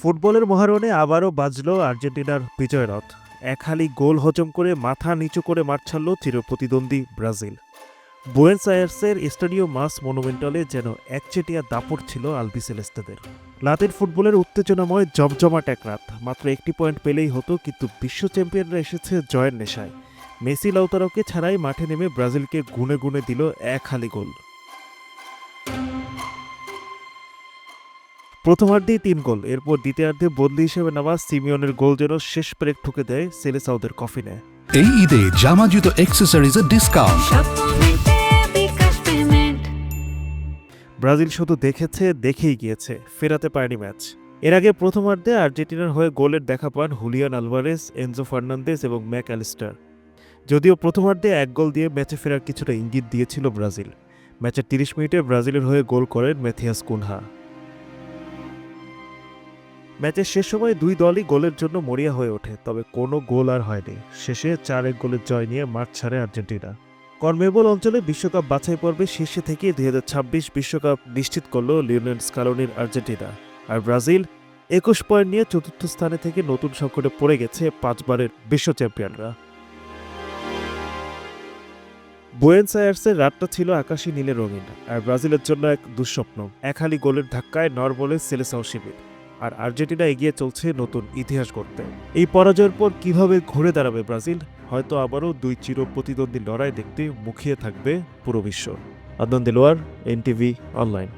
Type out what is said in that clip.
ফুটবলের মহারণে আবারও বাজল আর্জেন্টিনার বিজয়রথ। এক হালি গোল হজম করে মাথা নিচু করে মাঠ ছাড়ল চিরপ্রতিদ্বন্দ্বী ব্রাজিল। বুয়েন্স আয়ার্সের স্টাডিও মাস মনুমেন্টালে যেন একচেটিয়া দাপট ছিল আলবিসেলেস্তেদের। লাতিন ফুটবলের উত্তেজনাময় জমজমাট এক রাত। মাত্র একটি পয়েন্ট পেলেই হতো, কিন্তু বিশ্ব চ্যাম্পিয়নরা এসেছে জয়ের নেশায়। মেসি লাউতারোকে ছাড়াই মাঠে নেমে ব্রাজিলকে গুনে গুনে দিল এক হালি গোল। প্রথমার্ধেই ৩ গোল, এরপর দ্বিতীয়ার্ধে বদলি হিসেবে নামা সিমিওনের গোল যেন শেষ ব্রেক ঠুকে দেয় সেলেসাওদের কফিনে। এই ঈদে জামা জুতো অ্যাক্সেসরিজের ডিসকাউন্ট। ব্রাজিল শুধু দেখেছে, দেখেই গিয়েছে, ফেরাতে পারেনি ম্যাচ। এর আগে প্রথমার্ধে আর্জেন্টিনার হয়ে গোলের দেখা পান হুলিয়ান আলভারেস, এনজো ফার্নান্দেজ এবং ম্যাক অ্যালিস্টার। যদিও প্রথমার্ধে এক গোল দিয়ে ম্যাচে ফেরার কিছুটা ইঙ্গিত দিয়েছিল ব্রাজিল। ম্যাচের ৩০ মিনিটে ব্রাজিলের হয়ে গোল করেন ম্যাথিয়াস কুনহা। ম্যাচের শেষ সময় দুই দলই গোলের জন্য মরিয়া হয়ে ওঠে, তবে কোনো গোল আর হয়নি। শেষে ৪-১ গোলের জয় নিয়ে মাঠ ছাড়ে আর্জেন্টিনা। কনমেবল অঞ্চলে বিশ্বকাপ বাছাই পর্বে শীর্ষে থেকে ২০২৬ বিশ্বকাপ নিশ্চিত করল লিওনেল স্কালোনির আর্জেন্টিনা। আর ব্রাজিল ২১ পয়েন্ট নিয়ে চতুর্থ স্থানে থেকে নতুন সংকটে পড়ে গেছে ৫ বারের বিশ্ব চ্যাম্পিয়নরা। বুয়েন্স আয়ার্সের রাতটা ছিল আকাশী নীলে রঙিন, আর ব্রাজিলের জন্য এক দুঃস্বপ্ন। এক হালি গোলের ধাক্কায় নরবলে সেলেসাও শিবির। আর আর্জেন্টিনা এগিয়ে চলছে নতুন ইতিহাস গড়তে। এই পরাজয়ের পর কিভাবে ঘুরে দাঁড়াবে ব্রাজিল? হয়তো আবারও দুই চিরপ্রতিদ্বন্দ্বী লড়াই দেখতে মুখিয়ে থাকবে পুরো বিশ্ব। Adnan Delwar, NTV online.